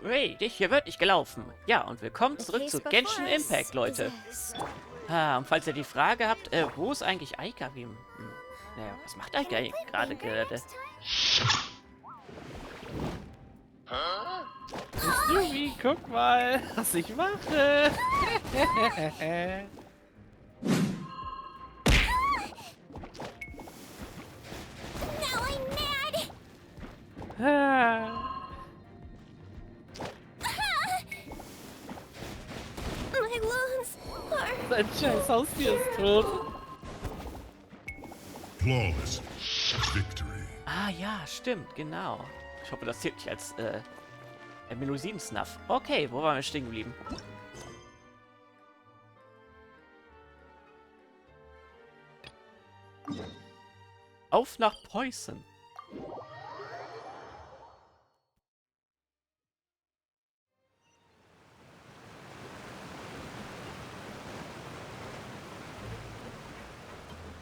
Hey, dich, hier wird nicht gelaufen. Ja, und willkommen zurück zu GENSHIN IMPACT, Leute. Und falls ihr die Frage habt, wo ist eigentlich Aika? Naja, was macht Aika gerade? Jubi, guck mal, was ich mache. Sein scheiß Haustier ist tot. Flawless Victory. Ah ja, stimmt, genau. Ich hoffe, das zählt nicht als Melusinen-Snuff. Okay, wo waren wir stehen geblieben? Auf nach Poison.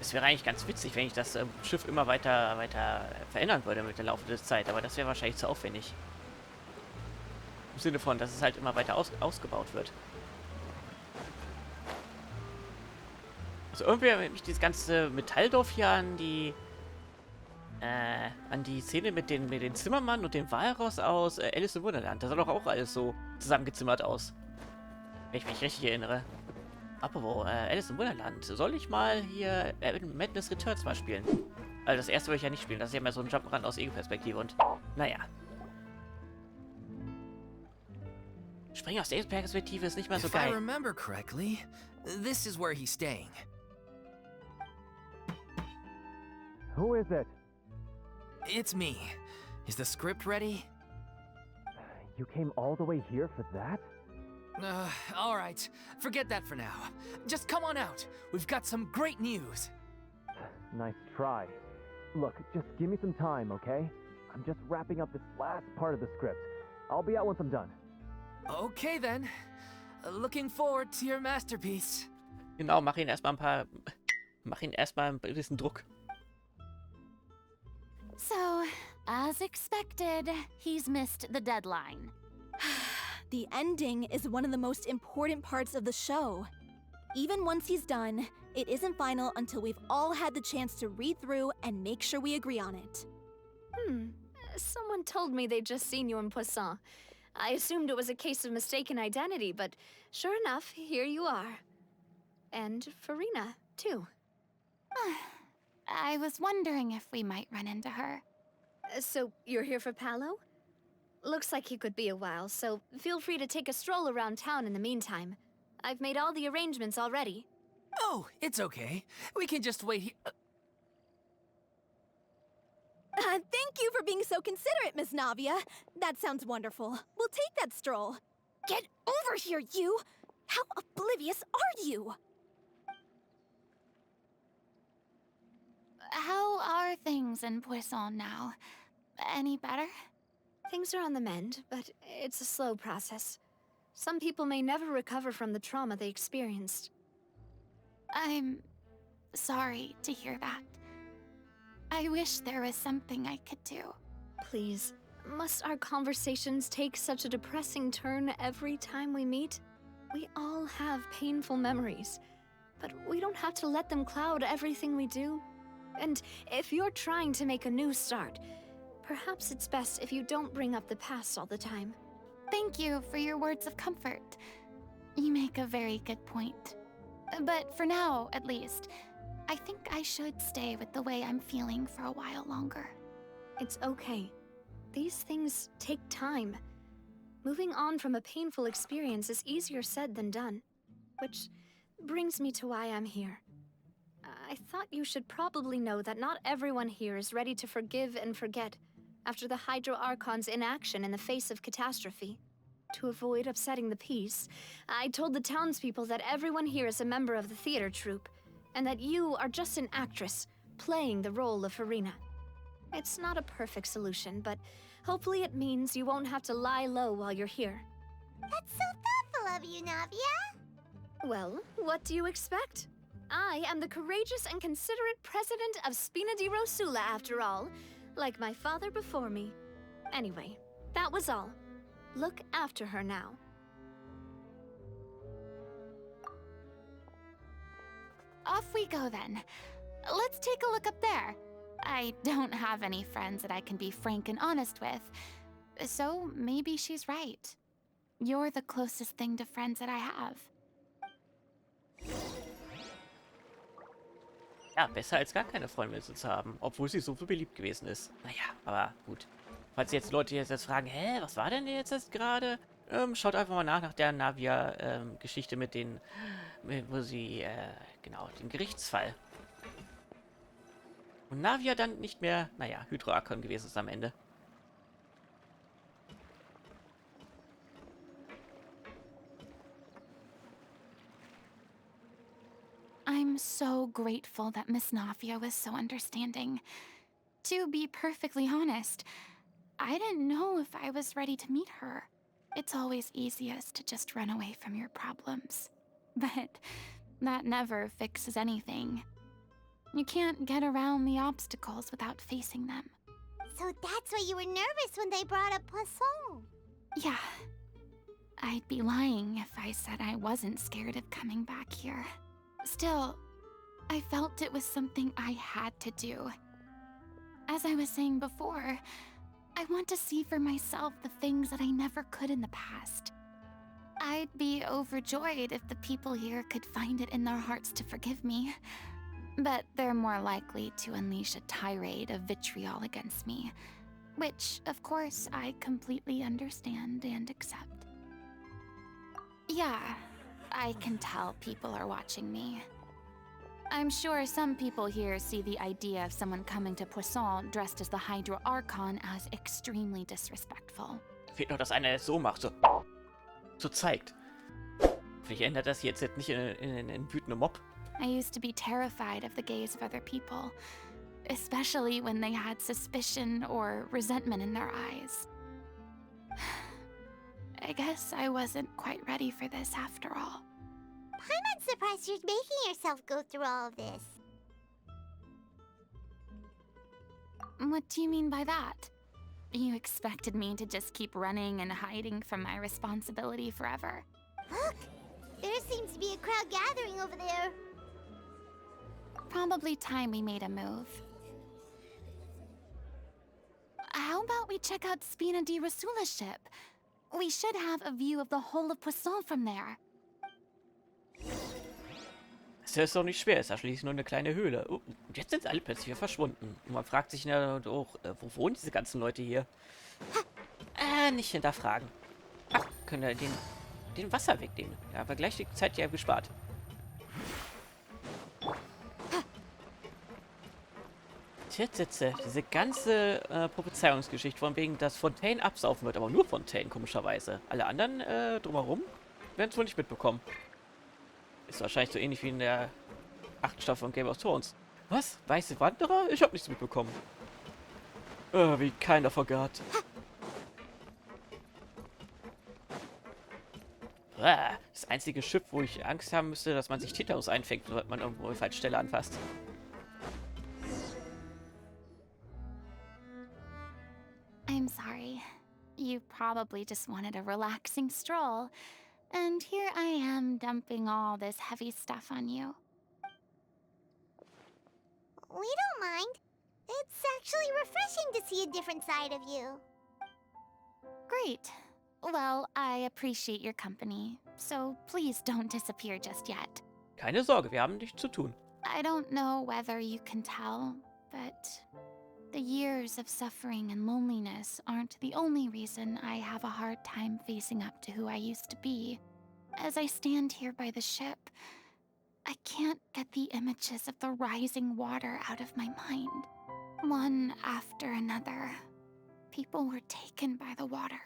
Es wäre eigentlich ganz witzig, wenn ich das Schiff immer weiter verändern würde mit der Laufe der Zeit, aber das wäre wahrscheinlich zu aufwendig. Im Sinne von, dass es halt immer weiter ausgebaut wird. Also irgendwie erinnert mich dieses ganze Metalldorf hier an die Szene mit den Zimmermann und dem Walross aus Alice im Wunderland. Das sah doch auch alles so zusammengezimmert aus. Wenn ich mich richtig erinnere. Apropos, Alice im Wunderland. Soll ich mal hier Madness Returns mal spielen? Also das erste will ich ja nicht spielen. Das ist ja mehr so ein Jump'n'Run aus Ego-Perspektive und naja. Springen aus Ego-Perspektive ist nicht mal so geil. If I remember correctly, this is where he's staying. Who is it? It's me. Is the script ready? You came all the way here for that? All right. Forget that for now. Just come on out. We've got some great news. Nice try. Look, just give me some time, okay? I'm just wrapping up this last part of the script. I'll be out once I'm done. Okay then. Looking forward to your masterpiece. Genau, mach ihn erstmal ein bisschen Druck. So, as expected, he's missed the deadline. The ending is one of the most important parts of the show. Even once he's done, it isn't final until we've all had the chance to read through and make sure we agree on it. Someone told me they'd just seen you in Poisson. I assumed it was a case of mistaken identity, but sure enough, here you are. And Farina, too. I was wondering if we might run into her. So, you're here for Paolo? Looks like he could be a while, so feel free to take a stroll around town in the meantime. I've made all the arrangements already. Oh, it's okay. We can just wait here. Thank you for being so considerate, Miss Navia. That sounds wonderful. We'll take that stroll. Get over here, you! How oblivious are you? How are things in Poisson now? Any better? Things are on the mend, but it's a slow process. Some people may never recover from the trauma they experienced. I'm sorry to hear that. I wish there was something I could do. Please, must our conversations take such a depressing turn every time we meet? We all have painful memories, but we don't have to let them cloud everything we do. And if you're trying to make a new start, perhaps it's best if you don't bring up the past all the time. Thank you for your words of comfort. You make a very good point. But for now, at least, I think I should stay with the way I'm feeling for a while longer. It's okay. These things take time. Moving on from a painful experience is easier said than done. Which brings me to why I'm here. I thought you should probably know that not everyone here is ready to forgive and forget after the Hydro Archon's inaction in the face of catastrophe. To avoid upsetting the peace, I told the townspeople that everyone here is a member of the theater troupe, and that you are just an actress playing the role of Farina. It's not a perfect solution, but hopefully it means you won't have to lie low while you're here. That's so thoughtful of you, Navia. Well, what do you expect? I am the courageous and considerate president of Spina di Rosula, after all, like my father before me. Anyway, that was all. Look after her now. Off we go then. Let's take a look up there. I don't have any friends that I can be frank and honest with, so maybe she's right. You're the closest thing to friends that I have. Ja, besser als gar keine Freunde zu haben, obwohl sie so beliebt gewesen ist. Naja, aber gut. Falls jetzt Leute jetzt fragen, hä, was war denn jetzt gerade? Schaut einfach mal nach der Navia-Geschichte mit den, wo sie, genau, den Gerichtsfall. Und Navia dann nicht mehr, naja, Hydroakon gewesen ist am Ende. I'm so grateful that Miss Navia was so understanding. To be perfectly honest, I didn't know if I was ready to meet her. It's always easiest to just run away from your problems. But that never fixes anything. You can't get around the obstacles without facing them. So that's why you were nervous when they brought up Poisson. Yeah. I'd be lying if I said I wasn't scared of coming back here. Still, I felt it was something I had to do. As I was saying before, I want to see for myself the things that I never could in the past. I'd be overjoyed if the people here could find it in their hearts to forgive me. But they're more likely to unleash a tirade of vitriol against me. Which, of course, I completely understand and accept. Yeah, I can tell people are watching me. I'm sure some people here see the idea of someone coming to Poisson dressed as the Hydro Archon as extremely disrespectful. Fehlt noch, dass einer es so macht, so zeigt. Vielleicht ändert das jetzt nicht in einen wütenden Mob. I used to be terrified of the gaze of other people, especially when they had suspicion or resentment in their eyes. I guess I wasn't quite ready for this after all. I'm not surprised you're making yourself go through all of this. What do you mean by that? You expected me to just keep running and hiding from my responsibility forever? Look! There seems to be a crowd gathering over there. Probably time we made a move. How about we check out Spina di Rasula's ship? We should have a view of the whole of Poisson from there. Das ist doch nicht schwer, ist ja schließlich nur eine kleine Höhle. Oh, und jetzt sind alle plötzlich wieder verschwunden. Und man fragt sich ja auch, wo wohnen diese ganzen Leute hier? Nicht hinterfragen. Ach, können wir den Wasser wegnehmen. Ja, aber gleich die Zeit ja gespart. Gezwitscher, diese ganze Prophezeiungsgeschichte von wegen, dass Fontaine absaufen wird, aber nur Fontaine, komischerweise. Alle anderen drumherum werden es wohl nicht mitbekommen. Ist wahrscheinlich so ähnlich wie in der 8. Staffel von Game of Thrones. Was? Weiße Wanderer? Ich habe nichts mitbekommen. Wie keiner vergaß. Das einzige Schiff, wo ich Angst haben müsste, dass man sich Tetanus einfängt, sobald man irgendwo eine falsche Stelle anfasst. I'm sorry. You probably just wanted a relaxing stroll. And here I am dumping all this heavy stuff on you. We don't mind. It's actually refreshing to see a different side of you. Great. Well, I appreciate your company, so please don't disappear just yet. Keine Sorge, wir haben nichts zu tun. I don't know whether you can tell, but the years of suffering and loneliness aren't the only reason I have a hard time facing up to who I used to be. As I stand here by the ship, I can't get the images of the rising water out of my mind. One after another, people were taken by the water.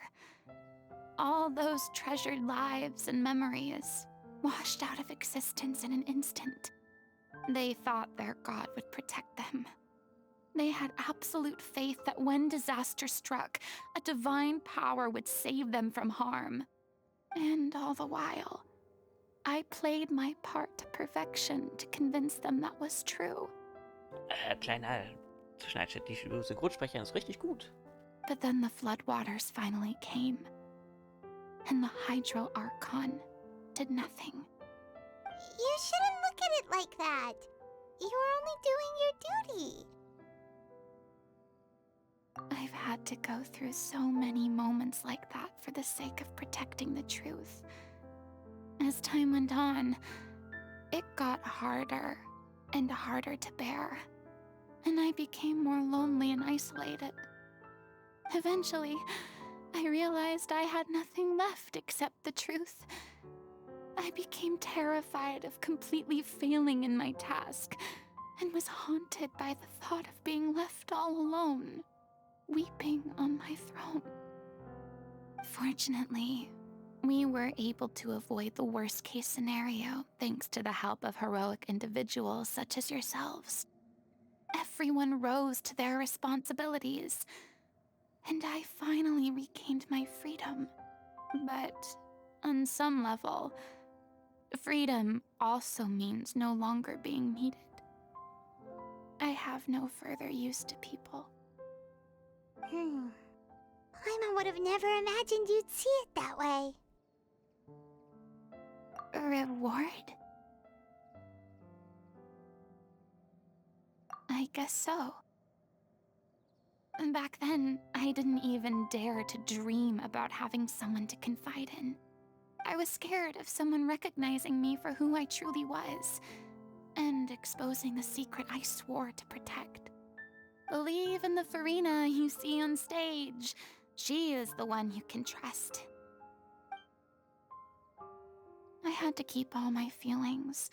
All those treasured lives and memories washed out of existence in an instant. They thought their god would protect them. They had absolute faith that when disaster struck, a divine power would save them from harm. And all the while, I played my part to perfection to convince them that was true. Kleiner Zwischeneinschnitt, die Synchronsprecherin ist richtig gut. But then the floodwaters finally came. and the Hydro Archon did nothing. You shouldn't look at it like that. You were only doing your duty. I've had to go through so many moments like that for the sake of protecting the truth. As time went on, it got harder and harder to bear, and I became more lonely and isolated. Eventually, I realized I had nothing left except the truth. I became terrified of completely failing in my task, and was haunted by the thought of being left all alone, weeping on my throne. Fortunately, we were able to avoid the worst-case scenario thanks to the help of heroic individuals such as yourselves. Everyone rose to their responsibilities, and I finally regained my freedom. But on some level, freedom also means no longer being needed. I have no further use to people. Paimon would have never imagined you'd see it that way. A reward? I guess so. Back then, I didn't even dare to dream about having someone to confide in. I was scared of someone recognizing me for who I truly was, and exposing the secret I swore to protect. Believe in the Farina you see on stage. She is the one you can trust. I had to keep all my feelings,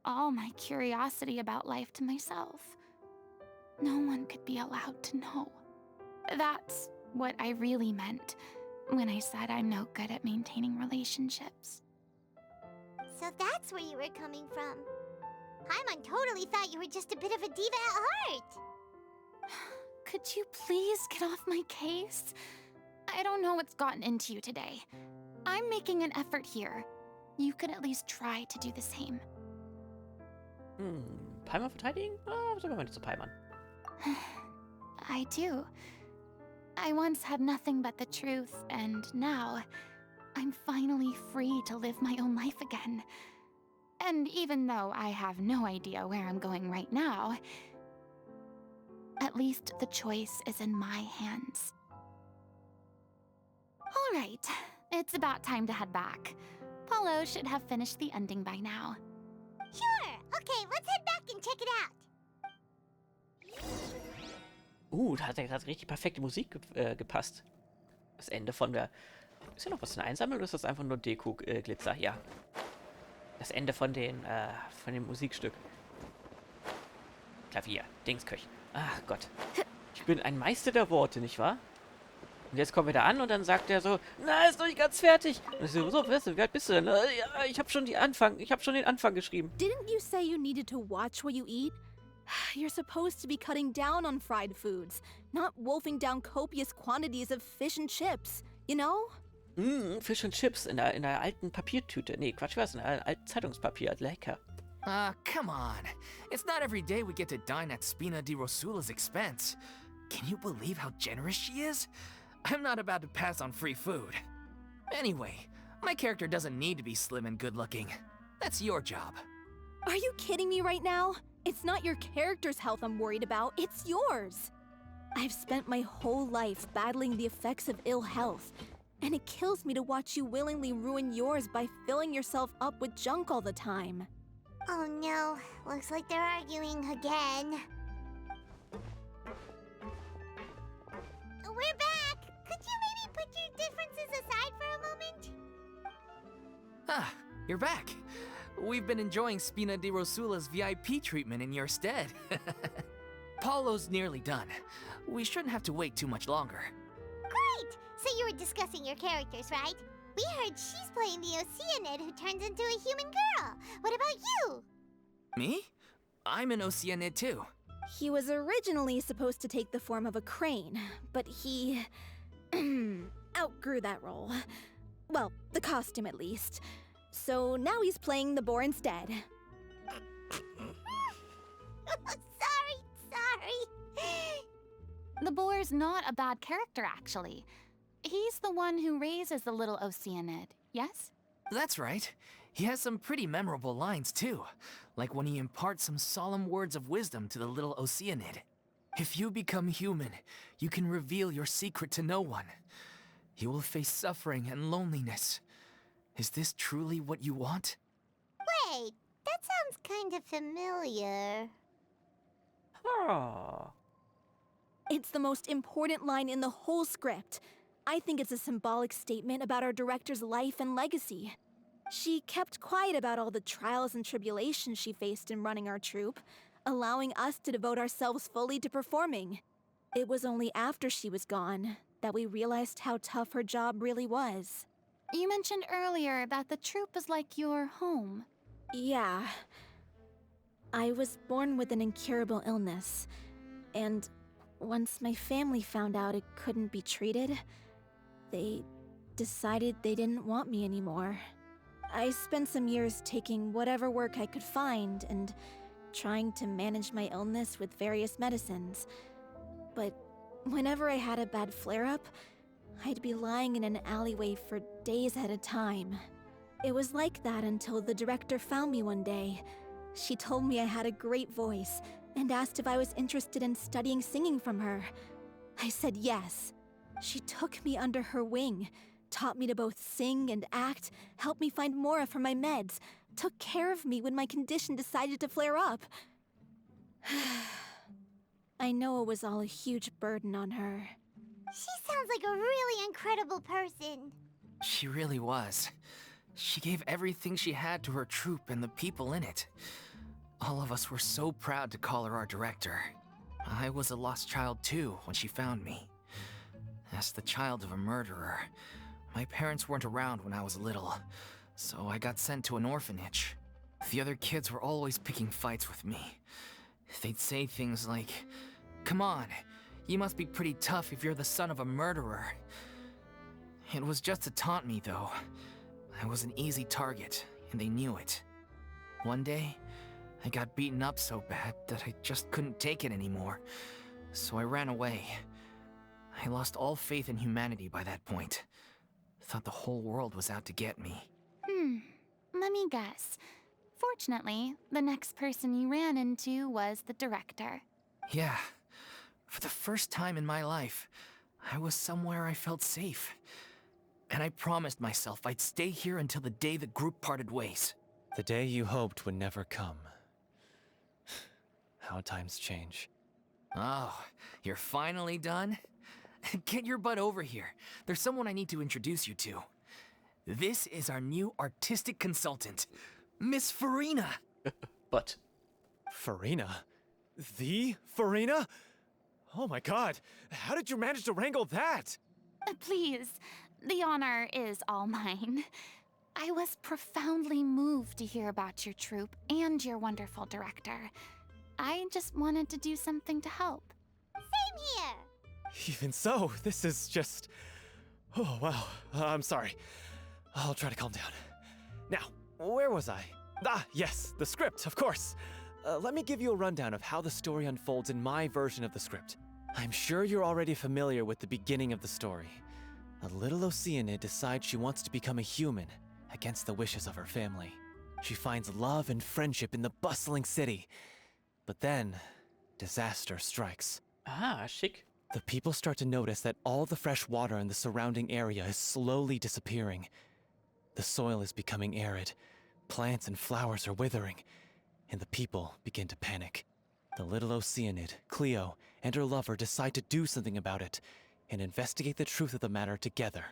all my curiosity about life to myself. No one could be allowed to know. That's what I really meant when I said I'm no good at maintaining relationships. So that's where you were coming from. Paimon totally thought you were just a bit of a diva at heart. Could you please get off my case? I don't know what's gotten into you today. I'm making an effort here. You could at least try to do the same. Paimon verteidigen? Ah, sagen wir mal nicht zu Paimon. I do. I once had nothing but the truth, and now I'm finally free to live my own life again. And even though I have no idea where I'm going right now, at least the choice is in my hands. All right, it's about time to head back. Paulo should have finished the ending by now. Sure. Okay, let's head back and check it out. Da hat ja gerade richtig perfekte Musik gepasst. Das Ende von der... Ist ja noch was zum Einsammeln oder ist das einfach nur Deko-Glitzer? Ja. Das Ende von dem Musikstück. Klavier, Dingsköch. Ach Gott. Ich bin ein Meister der Worte, nicht wahr? Und jetzt kommen wir da an und dann sagt er so, na, ist noch nicht ganz fertig. Und ich so, wie alt bist du denn? Ja, ich habe schon den Anfang geschrieben. Didn't you say you needed to watch what you eat? You're supposed to be cutting down on fried foods, not wolfing down copious quantities of fish and chips, you know? Fish and Chips in der alten Papiertüte. Nee, Quatsch, was? In der alten Zeitungspapier. Lecker. Come on. It's not every day we get to dine at Spina di Rosula's expense. Can you believe how generous she is? I'm not about to pass on free food. Anyway, my character doesn't need to be slim and good-looking. That's your job. Are you kidding me right now? It's not your character's health I'm worried about, it's yours. I've spent my whole life battling the effects of ill health, and it kills me to watch you willingly ruin yours by filling yourself up with junk all the time. Oh no, looks like they're arguing again. We're back! Could you maybe put your differences aside for a moment? Ah, you're back. We've been enjoying Spina di Rosula's VIP treatment in your stead. Paulo's nearly done. We shouldn't have to wait too much longer. Great! So you were discussing your characters, right? We heard she's playing the Okeanide who turns into a human girl. What about you? Me? I'm an Okeanide too. He was originally supposed to take the form of a crane, but he outgrew that role. Well, the costume at least. So now he's playing the boar instead. Sorry. The boar's not a bad character, actually. He's the one who raises the little Okeanide, yes? That's right. He has some pretty memorable lines, too. Like when he imparts some solemn words of wisdom to the little Okeanide. If you become human, you can reveal your secret to no one. You will face suffering and loneliness. Is this truly what you want? Wait, that sounds kind of familiar. Oh. It's the most important line in the whole script. I think it's a symbolic statement about our director's life and legacy. She kept quiet about all the trials and tribulations she faced in running our troupe, allowing us to devote ourselves fully to performing. It was only after she was gone that we realized how tough her job really was. You mentioned earlier that the troupe is like your home. Yeah. I was born with an incurable illness, and once my family found out it couldn't be treated, they decided they didn't want me anymore. I spent some years taking whatever work I could find and trying to manage my illness with various medicines. But whenever I had a bad flare-up, I'd be lying in an alleyway for days at a time. It was like that until the director found me one day. She told me I had a great voice and asked if I was interested in studying singing from her. I said yes. She took me under her wing, taught me to both sing and act, helped me find Mora for my meds, took care of me when my condition decided to flare up. I know it was all a huge burden on her. She sounds like a really incredible person. She really was. She gave everything she had to her troupe and the people in it. All of us were so proud to call her our director. I was a lost child too when she found me. As the child of a murderer, my parents weren't around when I was little, so I got sent to an orphanage. The other kids were always picking fights with me. They'd say things like, "Come on, you must be pretty tough if you're the son of a murderer." It was just to taunt me, though. I was an easy target, and they knew it. One day, I got beaten up so bad that I just couldn't take it anymore, so I ran away. I lost all faith in humanity by that point. Thought the whole world was out to get me. Let me guess. Fortunately, the next person you ran into was the director. Yeah. For the first time in my life, I was somewhere I felt safe. And I promised myself I'd stay here until the day the group parted ways. The day you hoped would never come. How times change. Oh, you're finally done? Get your butt over here. There's someone I need to introduce you to. This is our new artistic consultant, Miss Farina. But Farina? The Farina? Oh my god, how did you manage to wrangle that? Please, the honor is all mine. I was profoundly moved to hear about your troupe and your wonderful director. I just wanted to do something to help. Same here. Even so, this is just... Oh, wow. I'm sorry. I'll try to calm down. Now, where was I? Ah, yes, the script, of course. Let me give you a rundown of how the story unfolds in my version of the script. I'm sure you're already familiar with the beginning of the story. A little Okeanide decides she wants to become a human, against the wishes of her family. She finds love and friendship in the bustling city. But then, disaster strikes. schick. The people start to notice that all the fresh water in the surrounding area is slowly disappearing. The soil is becoming arid, plants and flowers are withering, and the people begin to panic. The little Okeanide, Cleo, and her lover decide to do something about it and investigate the truth of the matter together.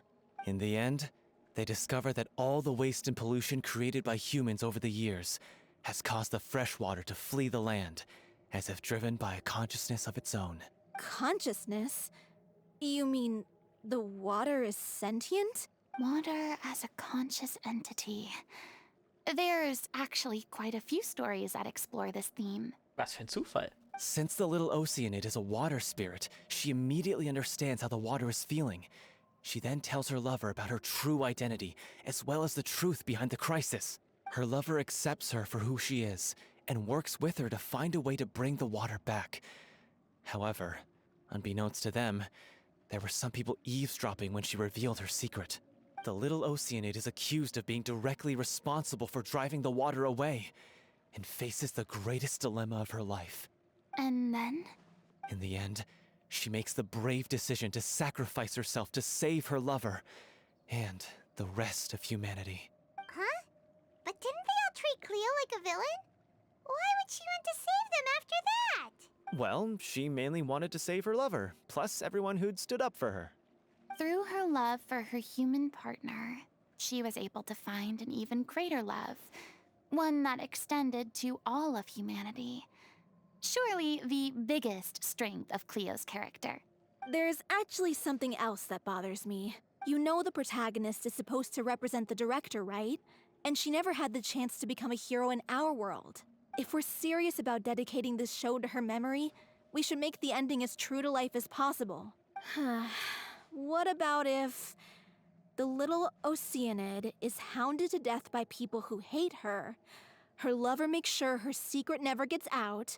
In the end, they discover that all the waste and pollution created by humans over the years has caused the fresh water to flee the land, as if driven by a consciousness of its own. Consciousness? You mean the water is sentient? Water as a conscious entity. There's actually quite a few stories that explore this theme. Was für ein Zufall. Since the little Okeanide is a water spirit, she immediately understands how the water is feeling. She then tells her lover about her true identity, as well as the truth behind the crisis. Her lover accepts her for who she is, and works with her to find a way to bring the water back. However, unbeknownst to them, There were some people eavesdropping when she revealed her secret. The little Okeanide is accused of being directly responsible for driving the water away, and faces the greatest dilemma of her life. And then? In the end, she makes the brave decision to sacrifice herself to save her lover, and the rest of humanity. Huh? But didn't they all treat Cleo like a villain? Why would she want to save them after that? Well, she mainly wanted to save her lover, plus everyone who'd stood up for her. Through her love for her human partner, she was able to find an even greater love, one that extended to all of humanity. Surely the biggest strength of Cleo's character. There's actually something else that bothers me. You know the protagonist is supposed to represent the director, right? And she never had the chance to become a hero in our world. If we're serious about dedicating this show to her memory, we should make the ending as true to life as possible. What about if the little Okeanide is hounded to death by people who hate her, her lover makes sure her secret never gets out,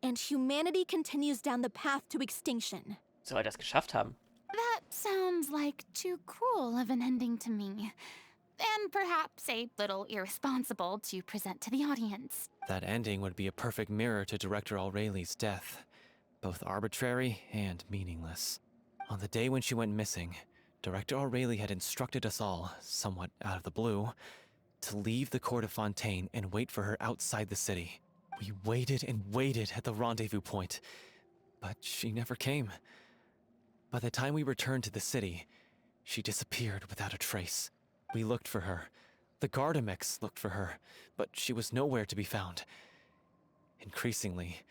and humanity continues down the path to extinction? Soll er das geschafft haben? That sounds like too cruel of an ending to me. And perhaps a little irresponsible to present to the audience. That ending would be a perfect mirror to Director Aureli's death, both arbitrary and meaningless. On the day when she went missing, Director Aureli had instructed us all, somewhat out of the blue, to leave the court of Fontaine and wait for her outside the city. We waited and waited at the rendezvous point, but she never came. By the time we returned to the city, she disappeared without a trace. We looked for her. The Gardamex looked for her, but she was nowhere to be found. Increasingly,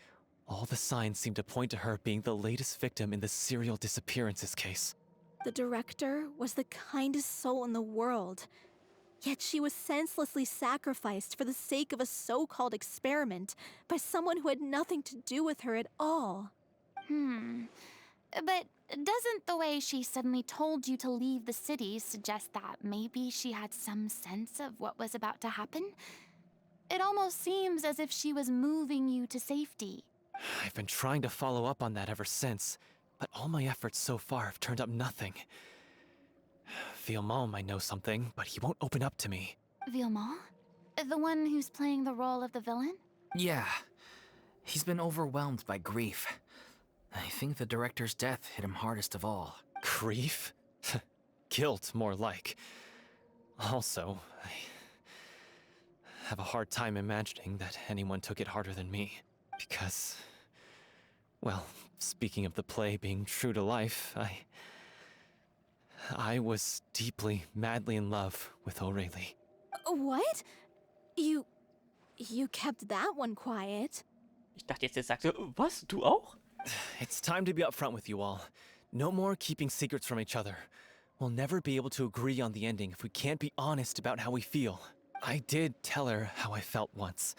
all the signs seemed to point to her being the latest victim in the serial disappearances case. The director was the kindest soul in the world, yet she was senselessly sacrificed for the sake of a so-called experiment by someone who had nothing to do with her at all. But doesn't the way she suddenly told you to leave the city suggest that maybe she had some sense of what was about to happen? It almost seems as if she was moving you to safety. I've been trying to follow up on that ever since, but all my efforts so far have turned up nothing. Villemont might know something, but he won't open up to me. Villemont? The one who's playing the role of the villain? Yeah. He's been overwhelmed by grief. I think the director's death hit him hardest of all. Grief? Guilt, more like. Also, I have a hard time imagining that anyone took it harder than me. Because, well, speaking of the play being true to life, I was deeply, madly in love with Aureli. What? You kept that one quiet. Ich dachte jetzt sagst du, was? Du auch? It's time to be upfront with you all. No more keeping secrets from each other. We'll never be able to agree on the ending if we can't be honest about how we feel. I did tell her how I felt once,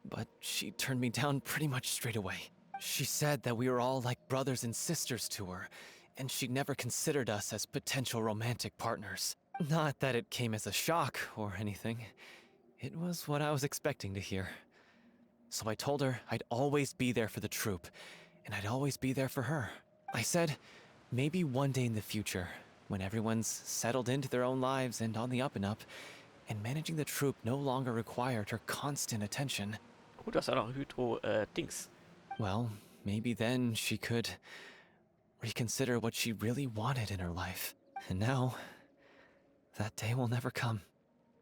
but she turned me down pretty much straight away. She said that we were all like brothers and sisters to her, and she'd never considered us as potential romantic partners. Not that it came as a shock or anything. It was what I was expecting to hear. So I told her I'd always be there for the troupe, and I'd always be there for her. I said, maybe one day in the future, when everyone's settled into their own lives and on the up and up, and managing the troupe no longer required her constant attention. Oh, das war noch Hydro-Dings. Well, maybe then she could reconsider what she really wanted in her life. And now, that day will never come.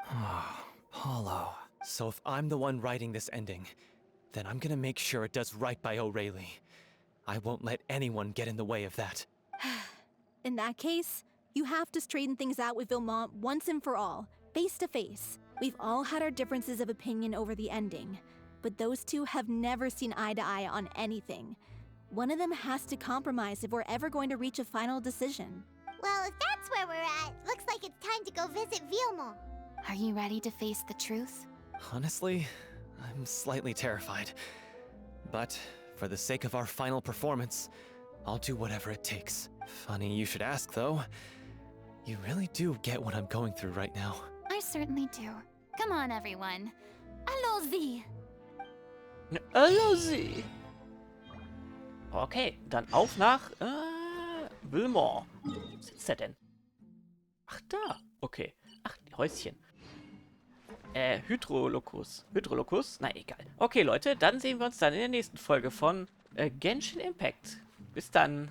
Oh, Paulo. So if I'm the one writing this ending, then I'm gonna make sure it does right by Aureli. I won't let anyone get in the way of that. In that case, you have to straighten things out with Villemont once and for all, face to face. We've all had our differences of opinion over the ending, but those two have never seen eye to eye on anything. One of them has to compromise if we're ever going to reach a final decision. Well, if that's where we're at, looks like it's time to go visit Villemont. Are you ready to face the truth? Honestly, I'm slightly terrified. But for the sake of our final performance, I'll do whatever it takes. Funny you should ask, though. You really do get what I'm going through right now. I certainly do. Come on, everyone. Allons-y! Allons-y! Okay, dann auf nach Villemont. Wo sitzt er denn? Ach, da. Okay. Ach, die Häuschen. Hydrolokus. Hydrolokus? Na, egal. Okay, Leute, dann sehen wir uns dann in der nächsten Folge von Genshin Impact. Bis dann.